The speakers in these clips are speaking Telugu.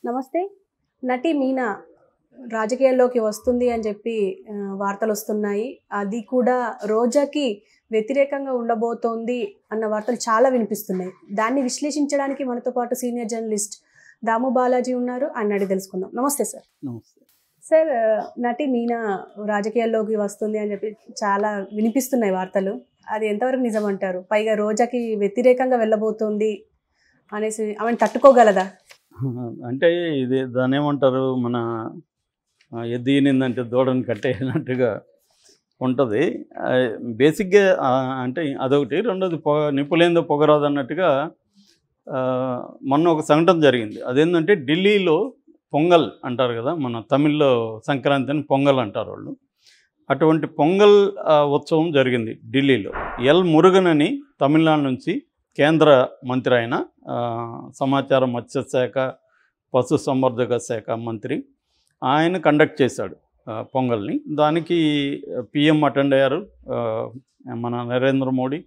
నమస్తే. నటి మీనా రాజకీయాల్లోకి వస్తుంది అని చెప్పి వార్తలొస్తున్నాయి. అది కూడా రోజాకి వ్యతిరేకంగా ఉండబోతోంది అన్న వార్తలు చాలా వినిపిస్తున్నాయి. దాన్ని విశ్లేషించడానికి మనతో పాటు సీనియర్ జర్నలిస్ట్ దాము బాలాజీ ఉన్నారు. ఆయన అడిగి తెలుసుకుందాం. నమస్తే సార్. నమస్తే సార్, నటి మీనా రాజకీయాల్లోకి వస్తుంది అని చెప్పి చాలా వినిపిస్తున్నాయి వార్తలు. అది ఎంతవరకు నిజమంటారు? పైగా రోజాకి వ్యతిరేకంగా వెళ్ళబోతోంది అనేసి ఆమెను తట్టుకోగలదా? అంటే ఇది దాన్ని ఏమంటారు, మన ఎద్దినిందంటే దూడని కట్టేసినట్టుగా ఉంటుంది. బేసిక్గా అంటే అదొకటి. రెండోది నిప్పులేందో పొగరాదు అన్నట్టుగా మొన్న ఒక సంఘటన జరిగింది. అదేంటంటే ఢిల్లీలో పొంగల్ అంటారు కదా, మన తమిళ్లో సంక్రాంతిని పొంగల్ అంటారు వాళ్ళు. అటువంటి పొంగల్ ఉత్సవం జరిగింది ఢిల్లీలో. ఎల్ మురుగన్ అని తమిళనాడు నుంచి కేంద్ర మంత్రి, ఆయన సమాచార మత్స్యశాఖ పశుసంవర్ధక శాఖ మంత్రి. ఆయన కండక్ట్ చేశాడు పొంగల్ని. దానికి పిఎం అటెండ్ అయ్యారు, మన నరేంద్ర మోడీ,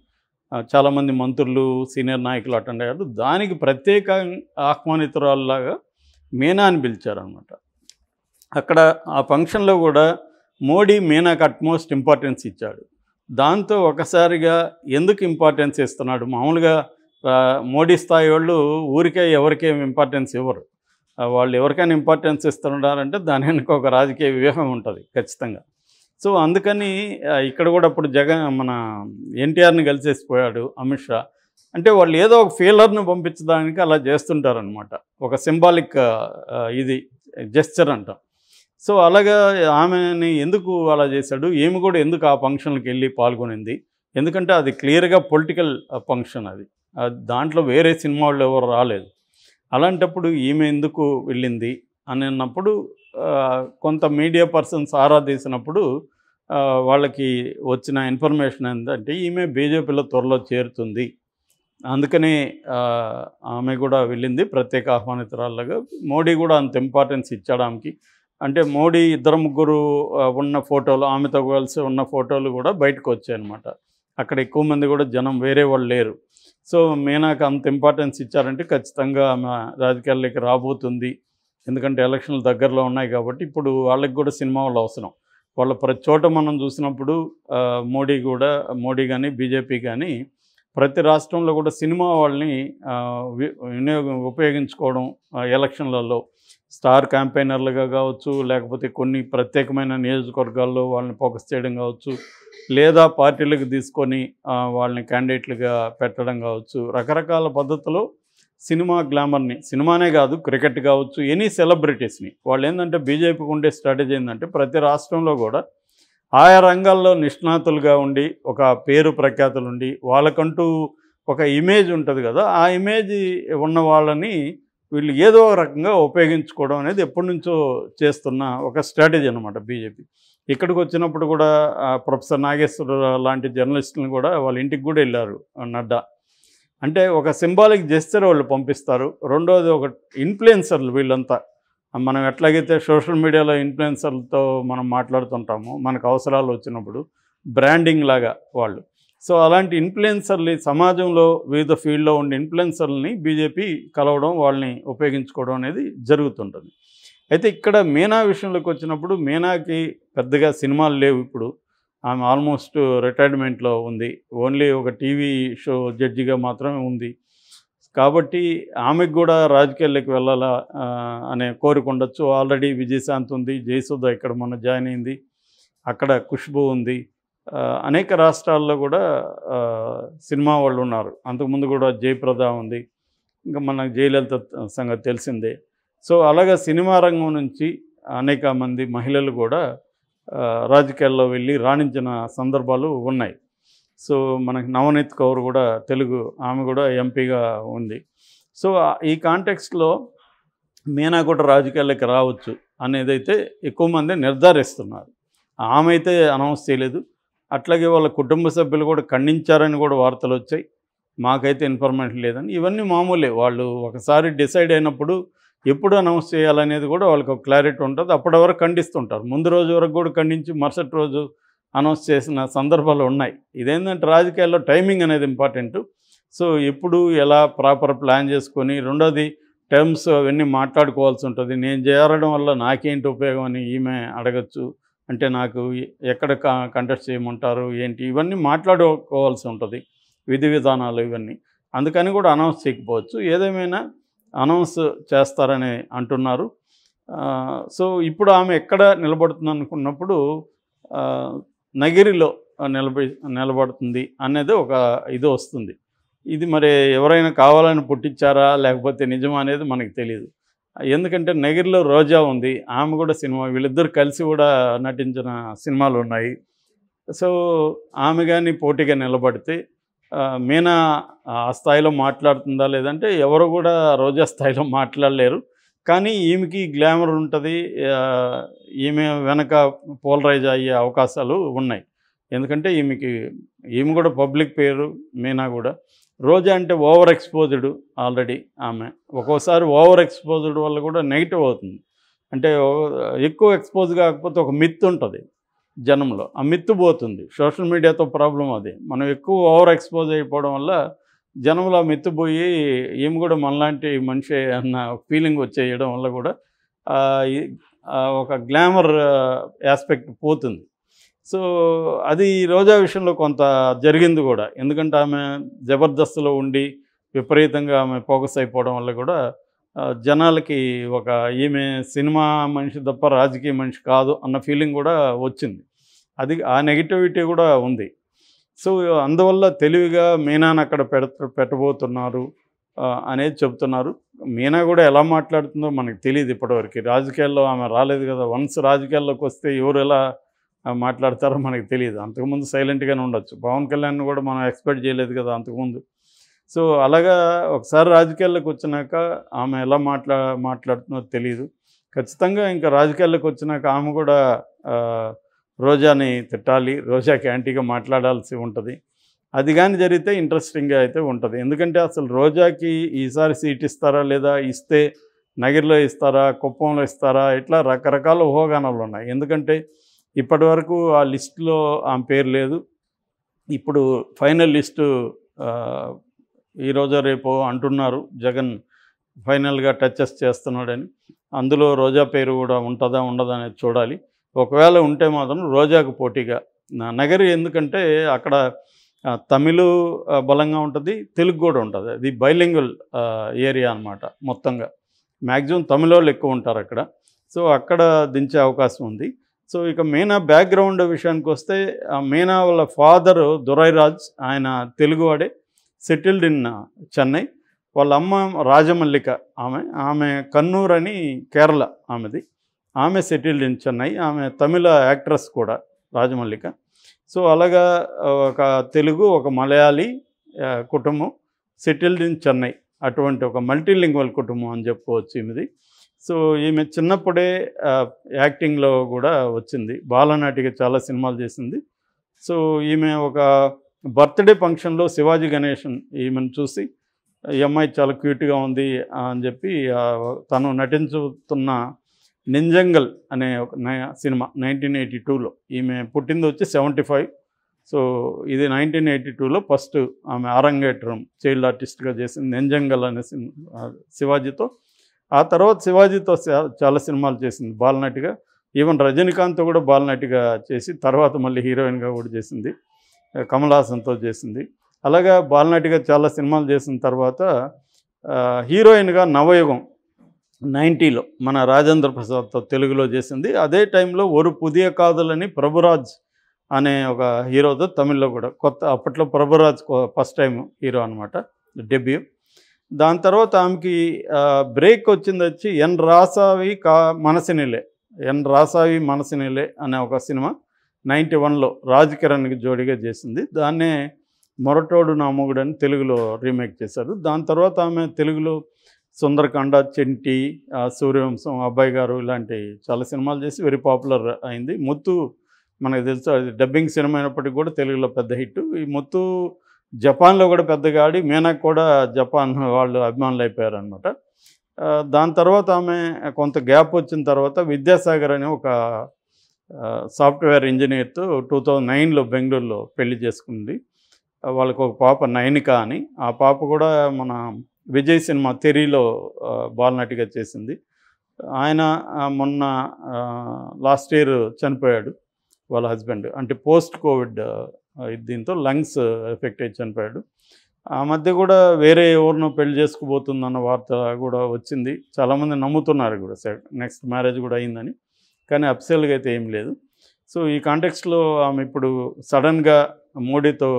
చాలామంది మంత్రులు సీనియర్ నాయకులు అటెండ్ అయ్యారు. దానికి ప్రత్యేక ఆహ్వానితురాల్లాగా మీనాని పిలిచారనమాట. అక్కడ ఆ ఫంక్షన్లో కూడా మోడీ మీనాకు అట్మోస్ట్ ఇంపార్టెన్స్ ఇచ్చాడు. దాంతో ఒకసారిగా ఎందుకు ఇంపార్టెన్స్ ఇస్తున్నాడు? మామూలుగా మోడీ స్థాయి వాళ్ళు ఊరికే ఎవరికేం ఇంపార్టెన్స్ ఇవ్వరు. వాళ్ళు ఎవరికైనా ఇంపార్టెన్స్ ఇస్తున్నారంటే దాని వెనుక ఒక రాజకీయ వ్యూహం ఉంటుంది ఖచ్చితంగా. సో అందుకని ఇక్కడ కూడా అప్పుడు మన ఎన్టీఆర్ని కలిసేసిపోయాడు అమిత్ షా. అంటే వాళ్ళు ఏదో ఒక ఫీలర్ను పంపించడానికి అలా చేస్తుంటారనమాట. ఒక సింబాలిక్ ఇది జెస్చర్ అంటాం. సో అలాగా ఆమెని ఎందుకు అలా చేశాడు? ఏమి కూడా ఎందుకు ఆ ఫంక్షన్కి వెళ్ళి పాల్గొనింది? ఎందుకంటే అది క్లియర్గా పొలిటికల్ ఫంక్షన్. అది దాంట్లో వేరే సినిమా వాళ్ళు ఎవరు రాలేదు. అలాంటప్పుడు ఈమె ఎందుకు వెళ్ళింది అని అన్నప్పుడు కొంత మీడియా పర్సన్స్ ఆరా తీసినప్పుడు వాళ్ళకి వచ్చిన ఇన్ఫర్మేషన్ ఏంటంటే ఈమె బీజేపీలో త్వరలో చేరుతుంది, అందుకనే ఆమె కూడా వెళ్ళింది ప్రత్యేక ఆహ్వానితురాళ్ళగా. మోడీ కూడా అంత ఇంపార్టెన్స్ ఇచ్చాడు ఆమెకి. అంటే మోడీ ఇద్దరు ముగ్గురు ఉన్న ఫోటోలు, ఆమెతో కలిసి ఉన్న ఫోటోలు కూడా బయటకు వచ్చాయన్నమాట. అక్కడ ఎక్కువ మంది కూడా జనం వేరే వాళ్ళు లేరు. సో మీనాకు అంత ఇంపార్టెన్స్ ఇచ్చారంటే ఖచ్చితంగా ఆమె రాజకీయాల్లోకి రాబోతుంది. ఎందుకంటే ఎలక్షన్లు దగ్గరలో ఉన్నాయి కాబట్టి ఇప్పుడు వాళ్ళకి కూడా సినిమా వాళ్ళు అవసరం. వాళ్ళ ప్రతి చోట మనం చూసినప్పుడు మోడీ కానీ బీజేపీ కానీ ప్రతి రాష్ట్రంలో కూడా సినిమా వాళ్ళని ఉపయోగించుకోవడం ఎలక్షన్లలో స్టార్ క్యాంపెయినర్లుగా కావచ్చు, లేకపోతే కొన్ని ప్రత్యేకమైన నియోజకవర్గాల్లో వాళ్ళని ఫోకస్ చేయడం కావచ్చు, లేదా పార్టీలకు తీసుకొని వాళ్ళని క్యాండిడేట్లుగా పెట్టడం కావచ్చు. రకరకాల పద్ధతిలో సినిమా గ్లామర్ని, సినిమానే కాదు క్రికెట్ కావచ్చు, ఎనీ సెలబ్రిటీస్ని వాళ్ళు ఏంటంటే బీజేపీకి ఉండే స్ట్రాటజీ ఏంటంటే ప్రతి రాష్ట్రంలో కూడా ఆయా రంగాల్లో నిష్ణాతులుగా ఉండి ఒక పేరు ప్రఖ్యాతులు ఉండి వాళ్ళకంటూ ఒక ఇమేజ్ ఉంటుంది కదా, ఆ ఇమేజ్ ఉన్న వాళ్ళని వీళ్ళు ఏదో రకంగా ఉపయోగించుకోవడం అనేది ఎప్పటి నుంచో చేస్తున్న ఒక స్ట్రాటజీ అనమాట బీజేపీ. ఇక్కడికి వచ్చినప్పుడు కూడా ప్రొఫెసర్ నాగేశ్వర లాంటి జర్నలిస్టులను కూడా వాళ్ళ ఇంటికి కూడా వెళ్ళారు నడ్డా. అంటే ఒక సింబాలిక్ జెస్చర్ వాళ్ళు పంపిస్తారు. రెండోది ఒక ఇన్ఫ్లుయెన్సర్లు వీళ్ళంతా. మనం ఎట్లాగైతే సోషల్ మీడియాలో ఇన్ఫ్లుయెన్సర్లతో మనం మాట్లాడుతుంటామో మనకు అవసరాలు వచ్చినప్పుడు బ్రాండింగ్ లాగా వాళ్ళు. సో అలాంటి ఇన్ఫ్లుయెన్సర్లు సమాజంలో వివిధ ఫీల్డ్లో ఉండే ఇన్ఫ్లుయెన్సర్లని బీజేపీ కలవడం, వాళ్ళని ఉపయోగించుకోవడం అనేది జరుగుతుంటుంది. అయితే ఇక్కడ మీనా విషయంలోకి వచ్చినప్పుడు మీనాకి పెద్దగా సినిమాలు లేవు ఇప్పుడు. ఆమె ఆల్మోస్ట్ రిటైర్మెంట్లో ఉంది. ఓన్లీ ఒక టీవీ షో జడ్జిగా మాత్రమే ఉంది. కాబట్టి ఆమెకు కూడా రాజకీయాల్లోకి వెళ్ళాలా అనే కోరిక ఉండొచ్చు. ఆల్రెడీ విజయశాంతి ఉంది, జయసుధ ఇక్కడ మొన్న జాయిన్ అయింది, అక్కడ ఖుష్బూ ఉంది, అనేక రాష్ట్రాల్లో కూడా సినిమా వాళ్ళు ఉన్నారు. అంతకుముందు కూడా జయప్రద ఉంది, ఇంకా మనకు జయలలిత సంగతి తెలిసిందే. సో అలాగా సినిమా రంగం నుంచి అనేక మంది మహిళలు కూడా రాజకీయాల్లో వెళ్ళి రాణించిన సందర్భాలు ఉన్నాయి. సో మనకి నవనీత్ కౌర్ కూడా తెలుగు, ఆమె కూడా ఎంపీగా ఉంది. సో ఈ కాంటెక్స్ట్లో మీనా కూడా రాజకీయాల్లోకి రావచ్చు అనేదైతే ఎక్కువ మంది నిర్ధారిస్తున్నారు. ఆమె అయితే అనౌన్స్ చేయలేదు. అట్లాగే వాళ్ళ కుటుంబ సభ్యులు కూడా ఖండించారని కూడా వార్తలు వచ్చాయి. మాకైతే ఇన్ఫర్మేషన్ లేదని. ఇవన్నీ మామూలే. వాళ్ళు ఒకసారి డిసైడ్ అయినప్పుడు ఎప్పుడు అనౌన్స్ చేయాలనేది కూడా వాళ్ళకి ఒక క్లారిటీ ఉంటుంది. అప్పటి వరకు ఖండిస్తుంటారు. ముందు రోజు వరకు కూడా ఖండించి మరుసటి రోజు అనౌన్స్ చేసిన సందర్భాలు ఉన్నాయి. ఇదేంటంటే రాజకీయాల్లో టైమింగ్ అనేది ఇంపార్టెంట్. సో ఎప్పుడు ఎలా ప్రాపర్ ప్లాన్ చేసుకొని, రెండోది టర్మ్స్ అవన్నీ మాట్లాడుకోవాల్సి ఉంటుంది. నేను చేరడం వల్ల నాకేంటి ఉపయోగం అని ఈమె అడగచ్చు. అంటే నాకు ఎక్కడ కంటెస్ట్ చేయమంటారు ఏంటి, ఇవన్నీ మాట్లాడుకోవాల్సి ఉంటుంది, విధి విధానాలు ఇవన్నీ. అందుకని కూడా అనౌన్స్ చేయకపోవచ్చు. ఏదేమైనా అనౌన్స్ చేస్తారని అంటున్నారు. సో ఇప్పుడు ఆమె ఎక్కడ నిలబడుతుంది అనుకున్నప్పుడు నగిరిలో నిలబడుతుంది అనేది ఒక ఇది వస్తుంది. ఇది మరి ఎవరైనా కావాలని పుట్టించారా లేకపోతే నిజమా అనేది మనకు తెలియదు. ఎందుకంటే నగిరిలో రోజా ఉంది, ఆమె కూడా సినిమా, వీళ్ళిద్దరు కలిసి కూడా నటించిన సినిమాలు ఉన్నాయి. సో ఆమె కానీ పోటీగా నిలబడితే మీనా ఆ స్థాయిలో మాట్లాడుతుందా లేదంటే ఎవరు కూడా రోజా స్థాయిలో మాట్లాడలేరు. కానీ ఈమెకి గ్లామర్ ఉంటుంది, ఈమె వెనక పోలరైజ్ అయ్యే అవకాశాలు ఉన్నాయి. ఎందుకంటే ఈమె కూడా పబ్లిక్ పేరు, మీనా కూడా. రోజా అంటే ఓవర్ ఎక్స్పోజ్డ్ ఆల్రెడీ ఆమె. ఒక్కోసారి ఓవర్ ఎక్స్పోజ్డ్ వల్ల కూడా నెగిటివ్ అవుతుంది. అంటే ఎక్కువ ఎక్స్పోజ్ కాకపోతే ఒక మిత్ ఉంటుంది జనంలో, ఆ మిత్తు పోతుంది. సోషల్ మీడియాతో ప్రాబ్లం అది. మనం ఎక్కువ ఓవర్ ఎక్స్పోజ్ అయిపోవడం వల్ల జనంలో మిత్తు పోయి ఈమె కూడా మనలాంటి మనిషి అన్న ఫీలింగ్ వచ్చేయడం వల్ల కూడా ఒక గ్లామర్ ఆస్పెక్ట్ పోతుంది. సో అది రోజా విషయంలో కొంత జరిగింది కూడా. ఎందుకంటే ఆమె జబర్దస్త్లో ఉండి విపరీతంగా ఆమె ఫోకస్ అయిపోవడం వల్ల కూడా జనాలకి ఈమె సినిమా మనిషి తప్ప రాజకీయ మనిషి కాదు అన్న ఫీలింగ్ కూడా వచ్చింది. అది ఆ నెగిటివిటీ కూడా ఉంది. సో అందువల్ల తెలివిగా మీనాను అక్కడ పెట్టబోతున్నారు అనేది చెప్తున్నారు. మీనా కూడా ఎలా మాట్లాడుతుందో మనకు తెలియదు ఇప్పటివరకు. రాజకీయాల్లో ఆమె రాలేదు కదా. వన్స్ రాజకీయాల్లోకి వస్తే ఎవరు ఎలా మాట్లాడతారో మనకు తెలియదు. అంతకుముందు సైలెంట్గానే ఉండొచ్చు. పవన్ కళ్యాణ్ కూడా మనం ఎక్స్పెక్ట్ చేయలేదు కదా అంతకుముందు. సో అలాగా ఒకసారి రాజకీయాల్లోకి వచ్చినాక ఆమె ఎలా మాట్లాడుతుందో తెలియదు. ఖచ్చితంగా ఇంకా రాజకీయాల్లోకి వచ్చినాక ఆమె కూడా రోజాని తిట్టాలి, రోజాకి యాంటీగా మాట్లాడాల్సి ఉంటుంది. అది కానీ జరిగితే ఇంట్రెస్టింగ్గా అయితే ఉంటుంది. ఎందుకంటే అసలు రోజాకి ఈసారి సీట్ ఇస్తారా లేదా, ఇస్తే నగిరిలో ఇస్తారా, కుప్పంలో ఇస్తారా, ఇట్లా రకరకాల ఊహాగానాలు ఉన్నాయి. ఎందుకంటే ఇప్పటి వరకు ఆ లిస్టులో ఆమె పేరు లేదు. ఇప్పుడు ఫైనల్ లిస్టు ఈరోజు రేపు అంటున్నారు, జగన్ ఫైనల్గా టచెస్ చేస్తున్నాడని. అందులో రోజా పేరు కూడా ఉంటుందా ఉండదా అనేది చూడాలి. ఒకవేళ ఉంటే మాత్రం రోజాకు పోటీగా నగరి, ఎందుకంటే అక్కడ తమిళ బలంగా ఉంటుంది, తెలుగు కూడా ఉంటుంది. అది బైలింగ్వల్ ఏరియా అన్నమాట. మొత్తంగా మ్యాక్సిమం తమిళ వాళ్ళు ఎక్కువ ఉంటారు అక్కడ. సో అక్కడ దించే అవకాశం ఉంది. సో ఇక మీనా బ్యాక్గ్రౌండ్ విషయానికి వస్తే, మీనా వాళ్ళ ఫాదరు దురైరాజ్, ఆయన తెలుగువాడే, సెటిల్డ్ ఇన్ చెన్నై. వాళ్ళ అమ్మ రాజమల్లిక, ఆమె కన్నూర్ అని కేరళ ఆమెది. ఆమె సెటిల్డ్ ఇన్ చెన్నై. ఆమె తమిళ యాక్ట్రెస్ కూడా రాజమల్లిక. సో అలాగా ఒక తెలుగు ఒక మలయాళీ కుటుంబం సెటిల్డ్ ఇన్ చెన్నై. అటువంటి ఒక మల్టీలింగ్వల్ కుటుంబం అని చెప్పుకోవచ్చు ఈమెది. సో ఈమె చిన్నప్పుడే యాక్టింగ్లో కూడా వచ్చింది. బాలనటిగా చాలా సినిమాలు చేసింది. సో ఈమె ఒక బర్త్డే ఫంక్షన్లో శివాజీ గణేషన్ ఈమెను చూసి, ఈ అమ్మాయి చాలా క్యూట్గా ఉంది అని చెప్పి తను నటించుతున్న నింజంగల్ అనే ఒక సినిమా 1982లో, ఈమె పుట్టింది వచ్చి 75. సో ఇది 1982లో ఫస్ట్ ఆమె అరంగేట్రం చైల్డ్ ఆర్టిస్ట్గా చేసింది నింజంగల్ అనే సినిమా శివాజీతో. ఆ తర్వాత శివాజీతో చాలా సినిమాలు చేసింది బాలనటిగా. ఈవెన్ రజనీకాంత్ కూడా బాలనటిగా చేసి తర్వాత మళ్ళీ హీరోయిన్గా కూడా చేసింది, కమల్ హాసన్తో చేసింది. అలాగా బాలనటిగా చాలా సినిమాలు చేసిన తర్వాత హీరోయిన్గా నవయుగం 90లో మన రాజేంద్ర ప్రసాద్తో తెలుగులో చేసింది. అదే టైంలో ఒరు పుదియ కాదులని ప్రభురాజ్ అనే ఒక హీరోతో తమిళ్లో కూడా కొత్త, అప్పట్లో ప్రభురాజ్ ఫస్ట్ టైం హీరో అనమాట, డెబ్యూ. దాని తర్వాత ఆమెకి బ్రేక్ వచ్చింది వచ్చి ఎన్ రాసావి మనసినిలే అనే ఒక సినిమా 91లో రాజ్ కిరణ్కి జోడిగా చేసింది. దాన్నే మొరటోడు నా మొగుడు అని తెలుగులో రీమేక్ చేశారు. దాని తర్వాత ఆమె తెలుగులో సుందరకాండ, చెంటి, సూర్యవంశం, అబ్బాయి గారు ఇలాంటి చాలా సినిమాలు చేసి వెరీ పాపులర్ అయింది. ముత్తు మనకు తెలుసు, అది డబ్బింగ్ సినిమా అయినప్పటికీ కూడా తెలుగులో పెద్ద హిట్. ఈ ముత్తు జపాన్లో కూడా పెద్దగా ఆడి మీనాకు కూడా జపాన్ వాళ్ళు అభిమానులు అయిపోయారనమాట. దాని తర్వాత ఆమె కొంత గ్యాప్ వచ్చిన తర్వాత విద్యాసాగర్ అనే ఒక సాఫ్ట్వేర్ ఇంజనీర్తో 2009లో బెంగళూరులో పెళ్లి చేసుకుంది. వాళ్ళకు ఒక పాప నైనిక అని. ఆ పాప కూడా మన విజయ్ సినిమా తెరీలో బాలనటిగా చేసింది. ఆయన మొన్న లాస్ట్ ఇయర్ చనిపోయాడు. వాళ్ళ హస్బెండ్ అంటే పోస్ట్ కోవిడ్ దీంతో లంగ్స్ ఎఫెక్ట్ అయ్యి చనిపోయాడు. ఆ మధ్య కూడా వేరే ఎవరినో పెళ్లి చేసుకోబోతుందన్న వార్త కూడా వచ్చింది. చాలామంది నమ్ముతున్నారు కూడా నెక్స్ట్ మ్యారేజ్ కూడా అయిందని. కానీ అఫిషియల్గా అయితే ఏం లేదు. సో ఈ కాంటెక్స్ట్లో ఆమె ఇప్పుడు సడన్గా మోడీతో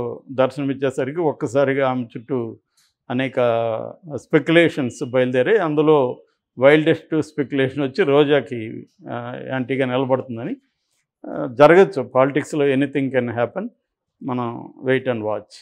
దర్శనమిచ్చేసరికి ఒక్కసారిగా ఆమె చుట్టూ అనేక స్పెక్యులేషన్స్ బయలుదేరాయి. అందులో వైల్డెస్ట్ స్పెక్యులేషన్ వచ్చి రోజాకి యాంటీగా నిలబడుతుందని. జరగచ్చు, పాలిటిక్స్లో ఎనీథింగ్ కెన్ హ్యాపెన్. మనం వెయిట్ అండ్ వాచ్.